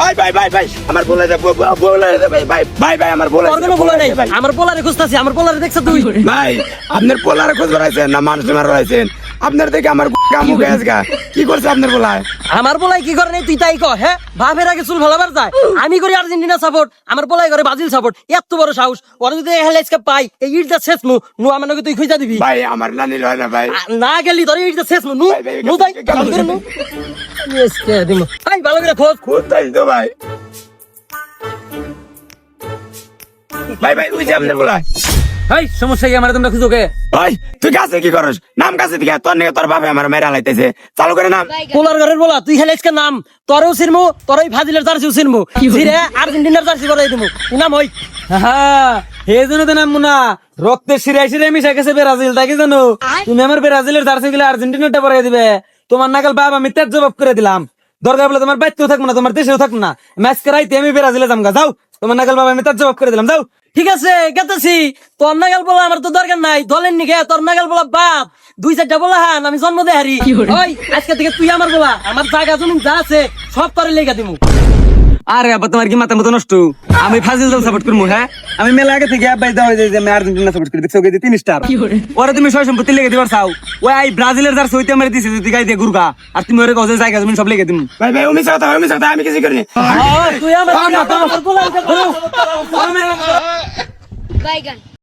ভাই ভাই ভাই ভাই আমার বলে দে ভাই ভাই ভাই ভাই আমার বলে তোর কোনো বলে নাই আমার পোলারে খুঁজতাছি আমার পোলারে দেখছ তুই ভাই আপনার পোলারে খোঁজ বেড়াইছেন না মানুষ মারাইছেন আপনার থেকে আমার কামু গেছে গা কি করছে আপনার পোলায় আমার পোলাই কি করে নাই তুই তাই কহ হ্যাঁ বাপের আগে চুল ভালাবার যায় আমি করি আর্জেন্টিনা সাপোর্ট আমার পোলাই করে ব্রাজিল সাপোর্ট এত বড় সাহস ওরা যদি হেলাইসকে পাই এই ইটটা শেষ নু আমার নাকি তুই খুঁজা দিবি ভাই আমার নানি হয় না ভাই না গেলি তোর ইটটা শেষ নু নু তাই ভালো করে নু এসকে দিমু ভাই ভালো করে খোঁজ খোঁজ তাই তো ভাই ভাই ভাই ওই যে আপনার পোলায় এই সমস্যা কি আমার তোমরা খুঁজোকে ভাই তুই কাছে কি করস নাম কাছে দিকে তোর নিয়ে তোর বাবা আমার মেরা লাইতেছে চালু করে নাম পোলার ঘরের বলা তুই হেলাইসকে নাম তোরও চিনমু তোরই ফাজিলের জার্সিও চিনমু ফিরে আর্জেন্টিনার জার্সি করে দিমু তুই নাম হই হ্যাঁ এই জন্য তো নাম মুনা রক্তের শিরায় শিরায় মিশে গেছে ব্রাজিল তাই কি জানো তুমি আমার ব্রাজিলের জার্সি গুলো আর্জেন্টিনাটা পরে দিবে তোমার নাকাল বাবা আমি তেজ জবাব করে দিলাম দরকার বলে তোমার বাড়িতেও থাকবো না তোমার দেশেও থাকবো না ম্যাচ করাইতে আমি ব্রাজিলে যাম যাও তোমার নাকাল বাবা আমি তেজ জবাব করে দিলাম যাও ঠিক আছে গেতেছি তোর নাগাল বলা আমার তো দরকার নাই দলের নিকে তোর নাগাল বলা বাপ 2-4টা বলা হান আমি জন্ম দে হারি ওই আজকে থেকে তুই আমার বলা আমার জায়গা জমিন যা আছে সব তোরে লেখা দিমু আরে আবার তোমার কি মাথা মতো নষ্ট আমি ফাজিল দল সাপোর্ট করবো হ্যাঁ আমি মেলা আগে থেকে আব্বাই দেওয়া যে আমি আর্জেন্টিনা সাপোর্ট করি দেখছো 3 স্টার ওরে তুমি সয় সম্পত্তি লেগে দিবার চাও ওই আই ব্রাজিলের জার্সি হইতে আমার দিছে যদি গাই দিয়ে গুরগা আর তুমি ওরে কইছে জায়গা তুমি সব লেগে দিমু ভাই ভাই ওমি সাথে আমি কিছু করিনি তুই আমার বলা Bye, gun.